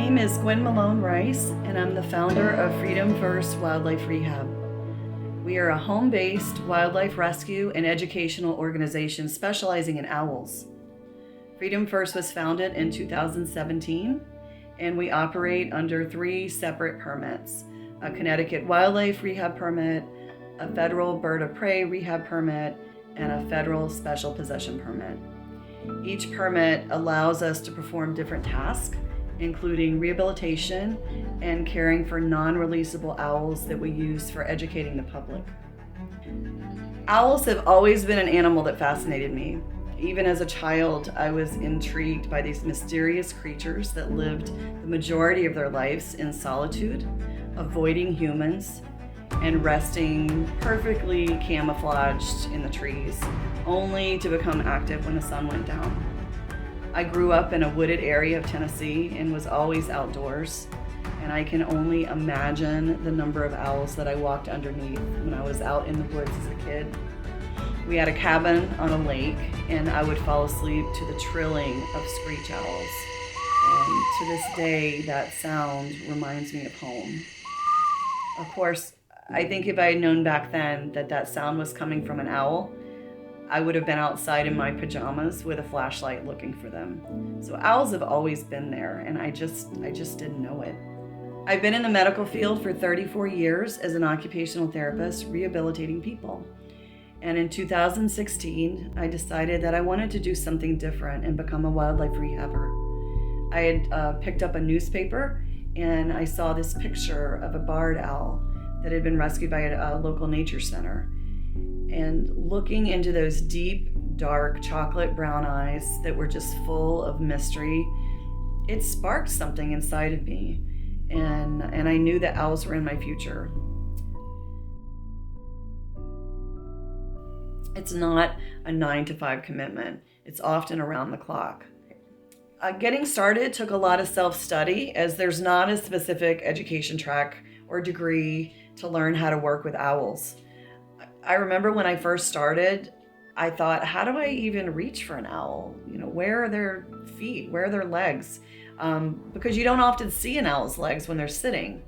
name is Gwen Malone Rice, and I'm the founder of Freedom First Wildlife Rehab. We are a home-based wildlife rescue and educational organization specializing in owls. Freedom First was founded in 2017, and we operate under 3 separate permits: a Connecticut Wildlife Rehab Permit, a federal Bird of Prey Rehab Permit, and a federal Special Possession Permit. Each permit allows us to perform different tasks, including rehabilitation and caring for non-releasable owls that we use for educating the public. Owls have always been an animal that fascinated me. Even as a child, I was intrigued by these mysterious creatures that lived the majority of their lives in solitude, avoiding humans, and resting perfectly camouflaged in the trees, only to become active when the sun went down. I grew up in a wooded area of Tennessee and was always outdoors, and I can only imagine the number of owls that I walked underneath when I was out in the woods as a kid. We had a cabin on a lake, and I would fall asleep to the trilling of screech owls. And to this day, that sound reminds me of home. Of course, I think if I had known back then that that sound was coming from an owl, I would have been outside in my pajamas with a flashlight looking for them. So owls have always been there, and I just didn't know it. I've been in the medical field for 34 years as an occupational therapist, rehabilitating people. And in 2016, I decided that I wanted to do something different and become a wildlife rehabber. I had picked up a newspaper, and I saw this picture of a barred owl that had been rescued by a local nature center. And looking into those deep, dark, chocolate brown eyes that were just full of mystery, it sparked something inside of me. And I knew that owls were in my future. It's not a 9-to-5 commitment. It's often around the clock. Getting started took a lot of self-study, as there's not a specific education track or degree to learn how to work with owls. I remember when I first started, I thought, how do I even reach for an owl? Where are their feet? Where are their legs? Because you don't often see an owl's legs when they're sitting.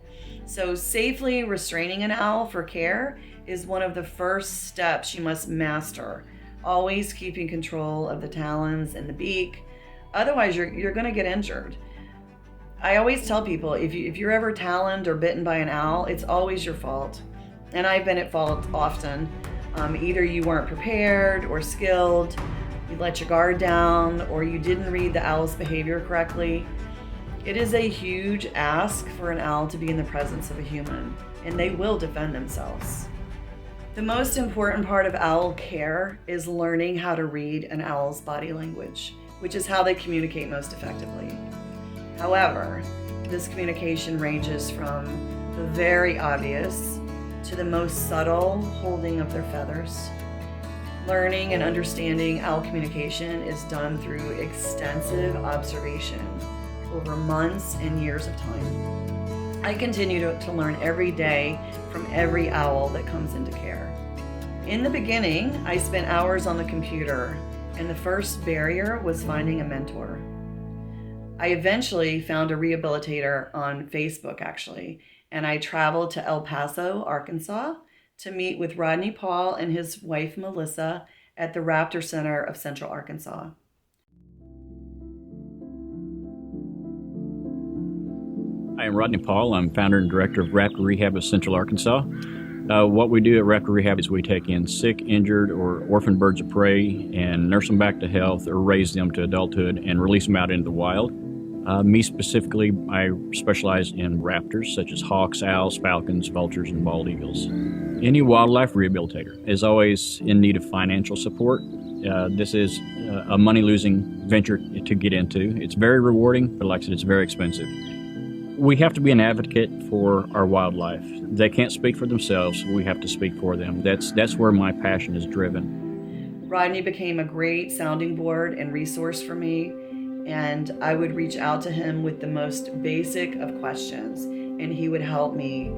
So safely restraining an owl for care is one of the first steps you must master, always keeping control of the talons and the beak. Otherwise, you're going to get injured. I always tell people, if you're ever taloned or bitten by an owl, it's always your fault. And I've been at fault often. Either you weren't prepared or skilled, you let your guard down, or you didn't read the owl's behavior correctly. It is a huge ask for an owl to be in the presence of a human, and they will defend themselves. The most important part of owl care is learning how to read an owl's body language, which is how they communicate most effectively. However, this communication ranges from the very obvious to the most subtle holding of their feathers. Learning and understanding owl communication is done through extensive observation over months and years of time. I continue to learn every day from every owl that comes into care. In the beginning, I spent hours on the computer, and the first barrier was finding a mentor. I eventually found a rehabilitator on Facebook, actually, and I traveled to El Paso, Arkansas, to meet with Rodney Paul and his wife, Melissa, at the Raptor Center of Central Arkansas. Hi, I'm Rodney Paul. I'm founder and director of Raptor Rehab of Central Arkansas. What we do at Raptor Rehab is we take in sick, injured, or orphaned birds of prey and nurse them back to health or raise them to adulthood and release them out into the wild. Me specifically, I specialize in raptors such as hawks, owls, falcons, vultures, and bald eagles. Any wildlife rehabilitator is always in need of financial support. This is a money-losing venture to get into. It's very rewarding, but like I said, it's very expensive. We have to be an advocate for our wildlife. They can't speak for themselves. We have to speak for them. That's where my passion is driven. Rodney became a great sounding board and resource for me, and I would reach out to him with the most basic of questions, and he would help me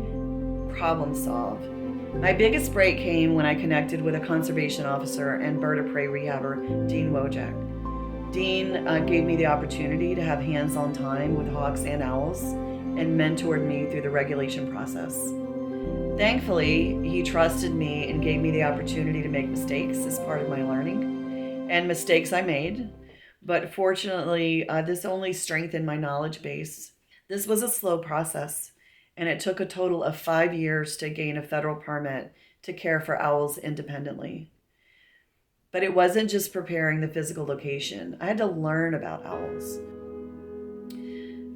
problem solve. My biggest break came when I connected with a conservation officer and bird of prey rehabber, Dean Wojak. Dean gave me the opportunity to have hands-on time with hawks and owls and mentored me through the regulation process. Thankfully, he trusted me and gave me the opportunity to make mistakes as part of my learning, and mistakes I made. But fortunately, this only strengthened my knowledge base. This was a slow process, and it took a total of 5 years to gain a federal permit to care for owls independently. But it wasn't just preparing the physical location. I had to learn about owls.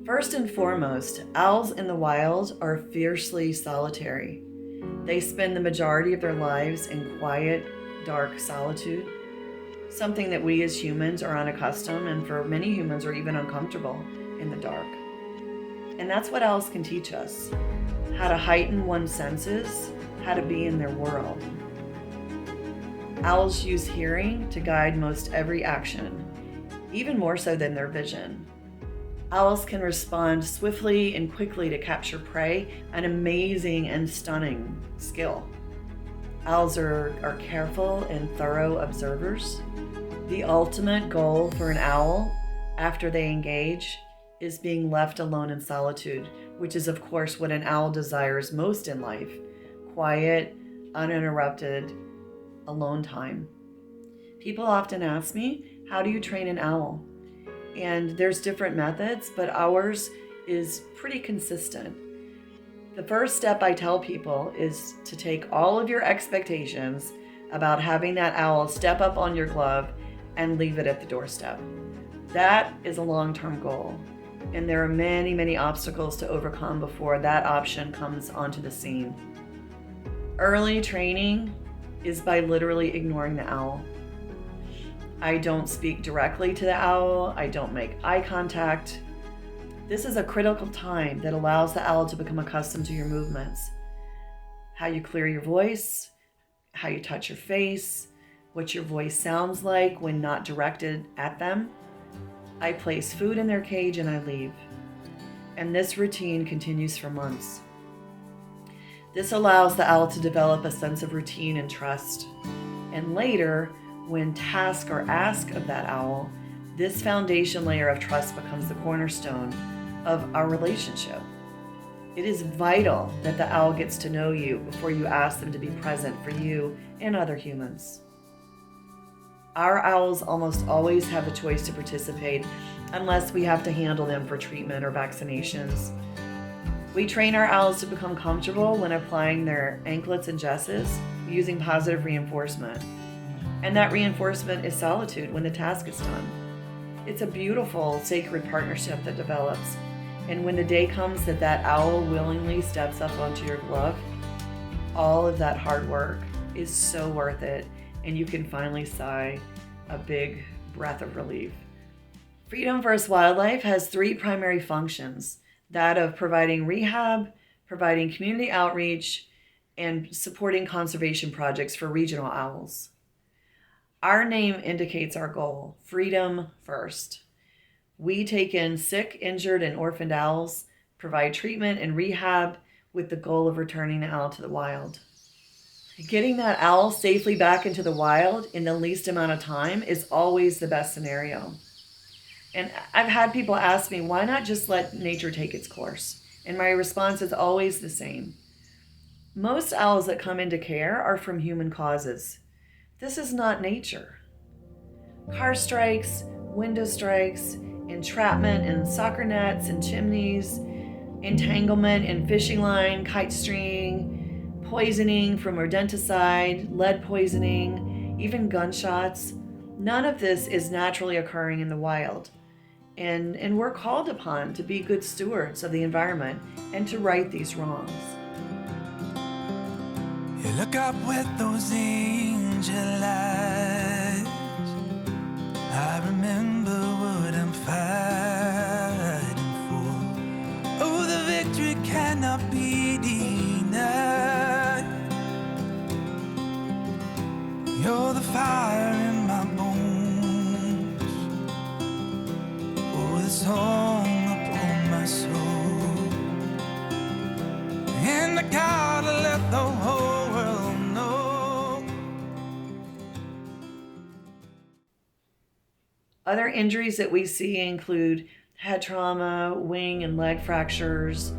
First and foremost, owls in the wild are fiercely solitary. They spend the majority of their lives in quiet, dark solitude, something that we as humans are unaccustomed and for many humans are even uncomfortable in the dark. And that's what owls can teach us: how to heighten one's senses, how to be in their world. Owls use hearing to guide most every action, even more so than their vision. Owls can respond swiftly and quickly to capture prey, an amazing and stunning skill. Owls are careful and thorough observers. The ultimate goal for an owl after they engage is being left alone in solitude, which is of course what an owl desires most in life: quiet, uninterrupted, alone time. People often ask me, how do you train an owl? And there's different methods, but ours is pretty consistent. The first step I tell people is to take all of your expectations about having that owl step up on your glove and leave it at the doorstep. That is a long-term goal, and there are many, many obstacles to overcome before that option comes onto the scene. Early training is by literally ignoring the owl. I don't speak directly to the owl. I don't make eye contact. This is a critical time that allows the owl to become accustomed to your movements. How you clear your voice, how you touch your face, what your voice sounds like when not directed at them. I place food in their cage and I leave. And this routine continues for months. This allows the owl to develop a sense of routine and trust. And later, when tasks are asked of that owl, this foundation layer of trust becomes the cornerstone of our relationship. It is vital that the owl gets to know you before you ask them to be present for you and other humans. Our owls almost always have the choice to participate unless we have to handle them for treatment or vaccinations. We train our owls to become comfortable when applying their anklets and jesses using positive reinforcement. And that reinforcement is solitude when the task is done. It's a beautiful, sacred partnership that develops. And when the day comes that that owl willingly steps up onto your glove, all of that hard work is so worth it, and you can finally sigh a big breath of relief. Freedom First Wildlife has 3 primary functions: that of providing rehab, providing community outreach, and supporting conservation projects for regional owls. Our name indicates our goal: freedom first. We take in sick, injured, and orphaned owls, provide treatment and rehab with the goal of returning the owl to the wild. Getting that owl safely back into the wild in the least amount of time is always the best scenario. And I've had people ask me, why not just let nature take its course? And my response is always the same. Most owls that come into care are from human causes. This is not nature. Car strikes, window strikes, entrapment in soccer nets and chimneys, entanglement in fishing line, kite string, poisoning from rodenticide, lead poisoning, even gunshots. None of this is naturally occurring in the wild. And we're called upon to be good stewards of the environment and to right these wrongs. You look up with those angel eyes. I remember what I'm fighting for. Oh, the victory cannot be denied. You're the fire in my bones. Oh, the song upon my soul. And I gotta let the whole world know. Other injuries that we see include head trauma, wing and leg fractures,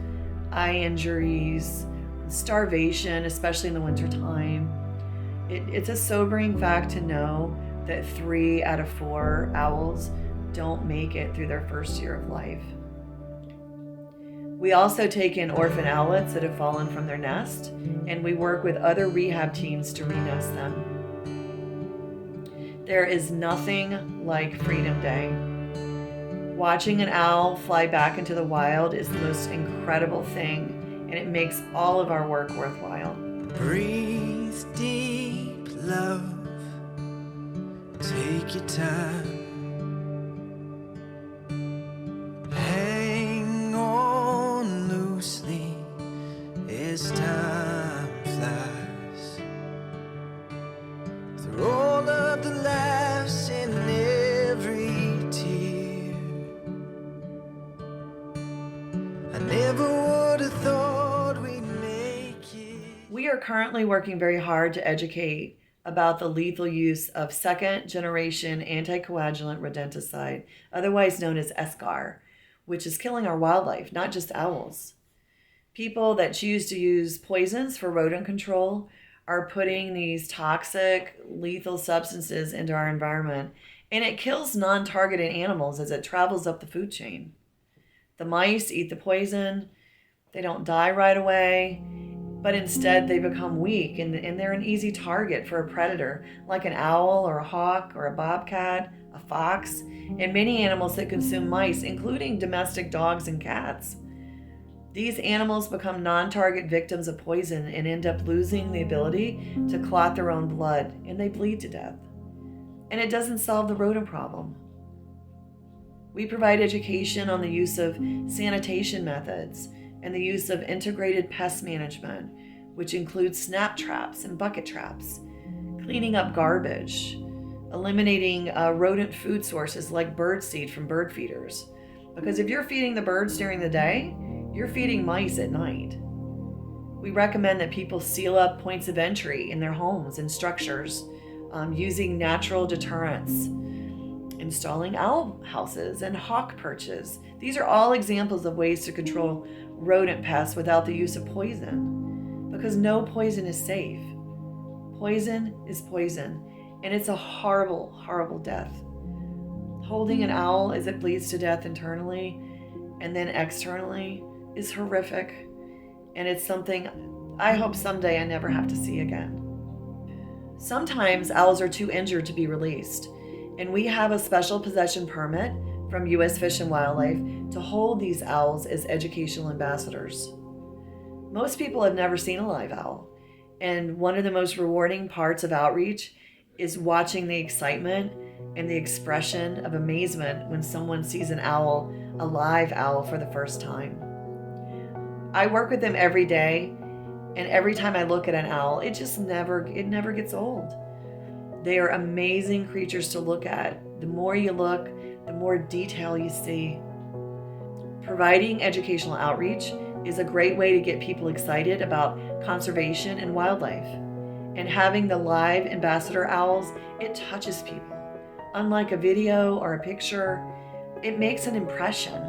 eye injuries, starvation, especially in the wintertime. It's a sobering fact to know that 3 out of 4 owls don't make it through their first year of life. We also take in orphan owlets that have fallen from their nest, and we work with other rehab teams to re-nest them. There is nothing like Freedom Day. Watching an owl fly back into the wild is the most incredible thing, and it makes all of our work worthwhile. Breathe deep, love. Take your time. Hang on loosely as time flies. Through all of the laughs and every tear, I never would have thought we'd make it. We are currently working very hard to educate about the lethal use of second-generation anticoagulant rodenticide, otherwise known as SGAR, which is killing our wildlife, not just owls. People that choose to use poisons for rodent control are putting these toxic, lethal substances into our environment, and it kills non-targeted animals as it travels up the food chain. The mice eat the poison, they don't die right away, but instead they become weak and they're an easy target for a predator like an owl or a hawk or a bobcat, a fox, and many animals that consume mice, including domestic dogs and cats. These animals become non-target victims of poison and end up losing the ability to clot their own blood, and they bleed to death. And it doesn't solve the rodent problem. We provide education on the use of sanitation methods and the use of integrated pest management, which includes snap traps and bucket traps, cleaning up garbage, eliminating rodent food sources like bird seed from bird feeders. Because if you're feeding the birds during the day, you're feeding mice at night. We recommend that people seal up points of entry in their homes and structures using natural deterrents, installing owl houses and hawk perches. These are all examples of ways to control rodent pests without the use of poison, because no poison is safe. Poison is poison, and it's a horrible, horrible death. Holding an owl as it bleeds to death internally and then externally is horrific, and it's something I hope someday I never have to see again. Sometimes owls are too injured to be released, and we have a special possession permit from U.S. Fish and Wildlife to hold these owls as educational ambassadors. Most people have never seen a live owl, and one of the most rewarding parts of outreach is watching the excitement and the expression of amazement when someone sees an owl, a live owl, for the first time. I work with them every day, and every time I look at an owl, it never gets old. They are amazing creatures to look at. The more you look, the more detail you see. Providing educational outreach is a great way to get people excited about conservation and wildlife. And having the live ambassador owls, it touches people. Unlike a video or a picture, it makes an impression.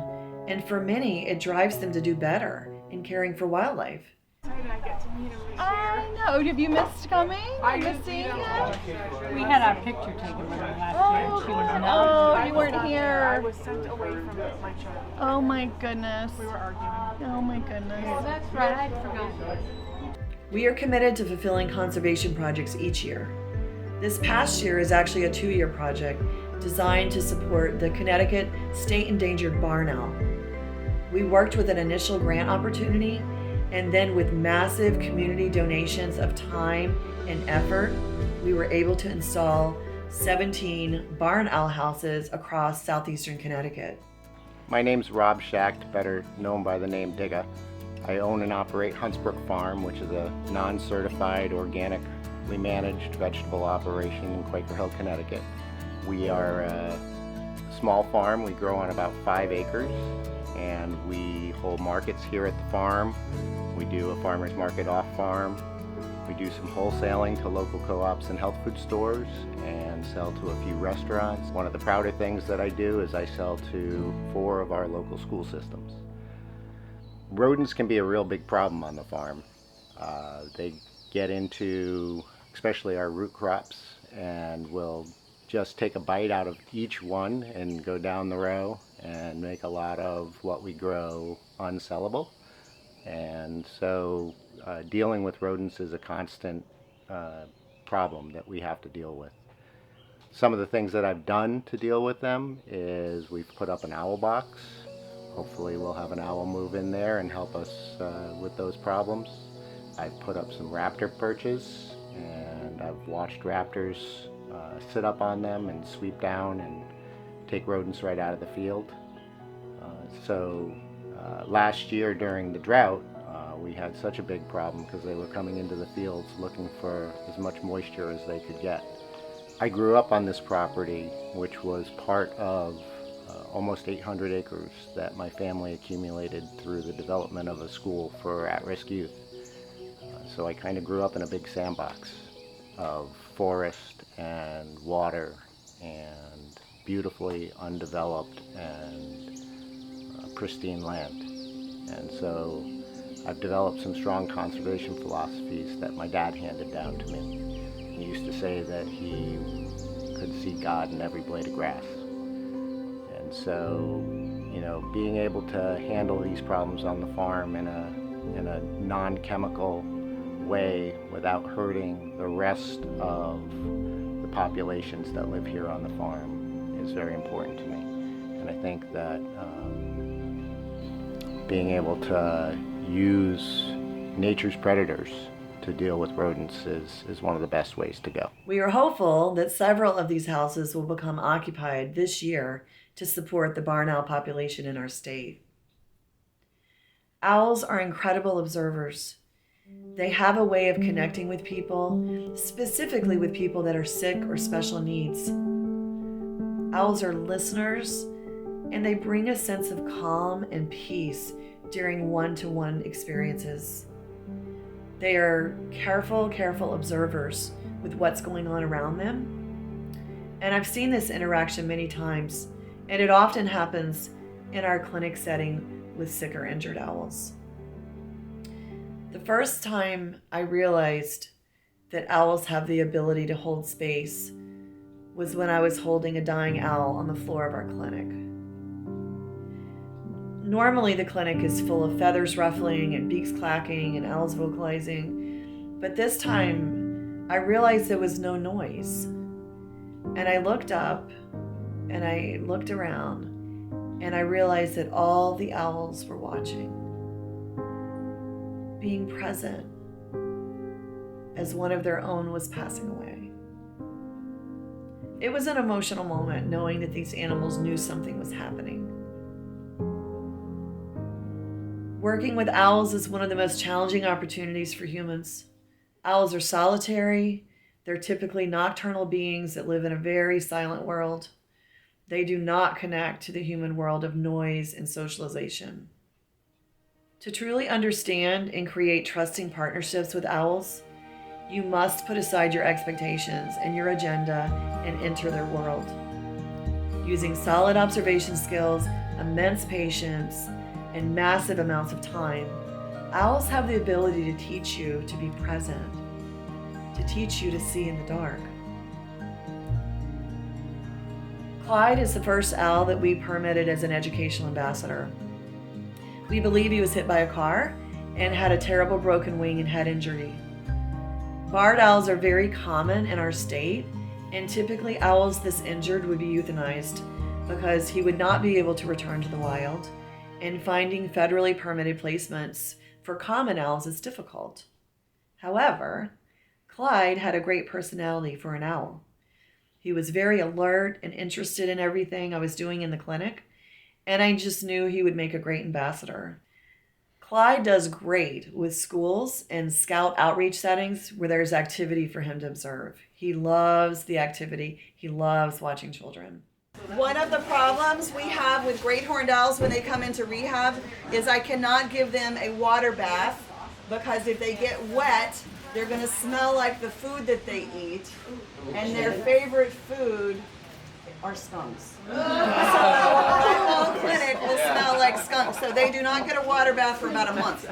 And for many, it drives them to do better in caring for wildlife. I know. Have you missed coming? Have you seeing it? We had our picture taken with her last year. She was not. Oh, you weren't here. I was sent away from my child. Oh my goodness. We were arguing. Oh my goodness. Oh, that's right. I had forgotten. We are committed to fulfilling conservation projects each year. This past year is actually a 2-year project designed to support the Connecticut State Endangered Barn Owl. We worked with an initial grant opportunity, and then with massive community donations of time and effort, we were able to install 17 barn owl houses across southeastern Connecticut. My name's Rob Schacht, better known by the name Digga. I own and operate Huntsbrook Farm, which is a non-certified, organically managed vegetable operation in Quaker Hill, Connecticut. We are a small farm. We grow on about 5 acres, and we hold markets here at the farm. We do a farmer's market off farm. We do some wholesaling to local co-ops and health food stores, and and sell to a few restaurants. One of the prouder things that I do is I sell to 4 of our local school systems. Rodents can be a real big problem on the farm. They get into, especially our root crops, and will just take a bite out of each one and go down the row and make a lot of what we grow unsellable. And so dealing with rodents is a constant problem that we have to deal with. Some of the things that I've done to deal with them is we've put up an owl box. Hopefully we'll have an owl move in there and help us with those problems. I've put up some raptor perches, and I've watched raptors sit up on them and sweep down and take rodents right out of the field. Last year during the drought, we had such a big problem because they were coming into the fields looking for as much moisture as they could get. I grew up on this property, which was part of almost 800 acres that my family accumulated through the development of a school for at-risk youth. So I kind of grew up in a big sandbox of forest and water and beautifully undeveloped and pristine land. And so I've developed some strong conservation philosophies that my dad handed down to me. He used to say that he could see God in every blade of grass. And so, you know, being able to handle these problems on the farm in a non-chemical way without hurting the rest of the populations that live here on the farm is very important to me. And I think that being able to use nature's predators to deal with rodents is one of the best ways to go. We are hopeful that several of these houses will become occupied this year to support the barn owl population in our state. Owls are incredible observers. They have a way of connecting with people, specifically with people that are sick or special needs. Owls are listeners, and they bring a sense of calm and peace during one-to-one experiences. They are careful observers with what's going on around them. And I've seen this interaction many times, and it often happens in our clinic setting with sick or injured owls. The first time I realized that owls have the ability to hold space was when I was holding a dying owl on the floor of our clinic. Normally the clinic is full of feathers ruffling and beaks clacking and owls vocalizing, but this time I realized there was no noise. And I looked up and I looked around and I realized that all the owls were watching, being present as one of their own was passing away. It was an emotional moment knowing that these animals knew something was happening. Working with owls is one of the most challenging opportunities for humans. Owls are solitary. They're typically nocturnal beings that live in a very silent world. They do not connect to the human world of noise and socialization. To truly understand and create trusting partnerships with owls, you must put aside your expectations and your agenda and enter their world. Using solid observation skills, immense patience, and massive amounts of time, owls have the ability to teach you to be present, to teach you to see in the dark. Clyde is the first owl that we permitted as an educational ambassador. We believe he was hit by a car and had a terrible broken wing and head injury. Barred owls are very common in our state, and typically owls this injured would be euthanized because he would not be able to return to the wild, and finding federally permitted placements for common owls is difficult. However, Clyde had a great personality for an owl. He was very alert and interested in everything I was doing in the clinic, and I just knew he would make a great ambassador. Clyde does great with schools and scout outreach settings where there's activity for him to observe. He loves the activity. He loves watching children. One of the problems we have with great horned owls when they come into rehab is I cannot give them a water bath because if they get wet, They're going to smell like the food that they eat, and their favorite food are skunks. So the whole clinic will smell like skunks. So they do not get a water bath for about a month.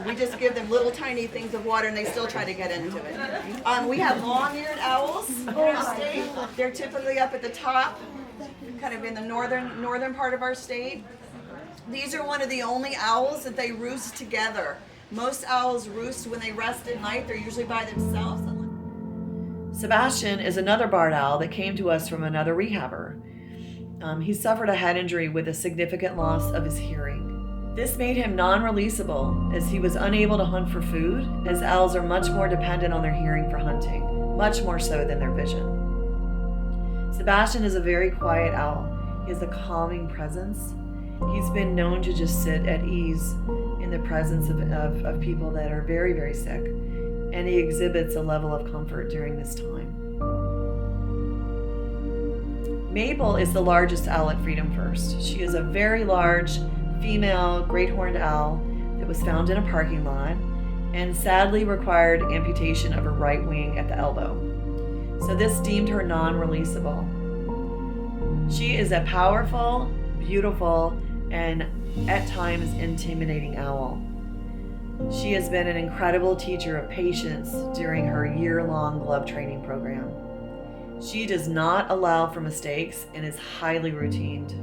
We just give them little tiny things of water, and they still try to get into it. We have long-eared owls in our state. They're typically up at the top, kind of in the northern part of our state. These are one of the only owls that they roost together. Most owls roost when they rest at night. They're usually by themselves. Sebastian is another barred owl that came to us from another rehabber. He suffered a head injury with a significant loss of his hearing. This made him non-releasable, as he was unable to hunt for food, as owls are much more dependent on their hearing for hunting, much more so than their vision. Sebastian is a very quiet owl. He has a calming presence. He's been known to just sit at ease in the presence of people that are very, very sick, and he exhibits a level of comfort during this time. Mabel is the largest owl at Freedom First. She is a very large female great horned owl that was found in a parking lot and sadly required amputation of her right wing at the elbow. So this deemed her non-releasable. She is a powerful, beautiful, and at times intimidating owl. She has been an incredible teacher of patience during her year-long glove training program. She does not allow for mistakes and is highly routined.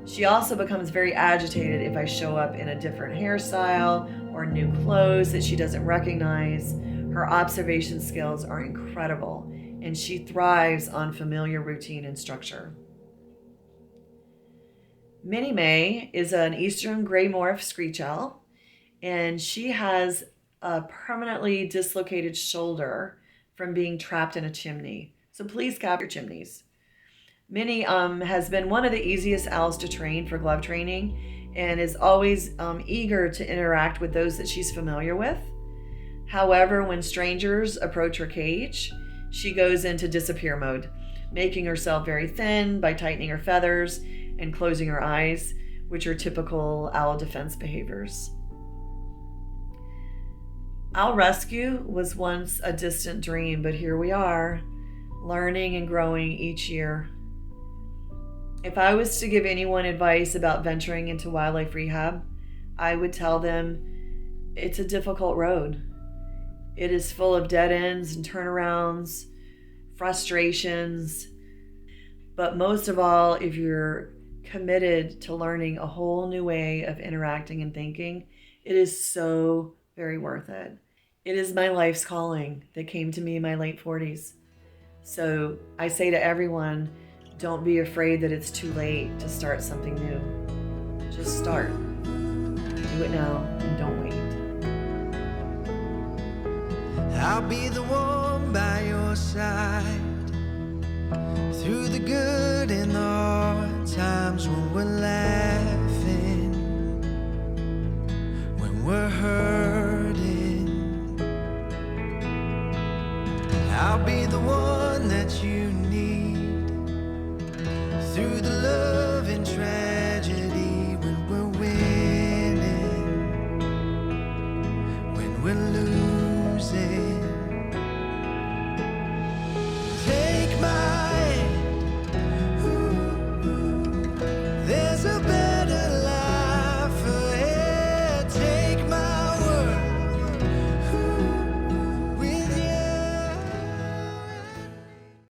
She also becomes very agitated if I show up in a different hairstyle or new clothes that she doesn't recognize. Her observation skills are incredible, and she thrives on familiar routine and structure. Minnie Mae is an eastern gray morph screech owl, and she has a permanently dislocated shoulder from being trapped in a chimney. So please cap your chimneys. Minnie has been one of the easiest owls to train for glove training and is always eager to interact with those that she's familiar with. However, when strangers approach her cage, she goes into disappear mode, making herself very thin by tightening her feathers and closing her eyes, which are typical owl defense behaviors. Owl rescue was once a distant dream, but here we are, learning and growing each year. If I was to give anyone advice about venturing into wildlife rehab, I would tell them it's a difficult road. It is full of dead ends and turnarounds, frustrations, but most of all, if you're committed to learning a whole new way of interacting and thinking, it is so very worth it. It is my life's calling that came to me in my late 40s. So I say to everyone, don't be afraid that it's too late to start something new. Just start. Do it now and don't wait. I'll be the one by your side through the good and the hard times, when we're laughing, when we're hurting. I'll be the one that you need through the love and tragedy.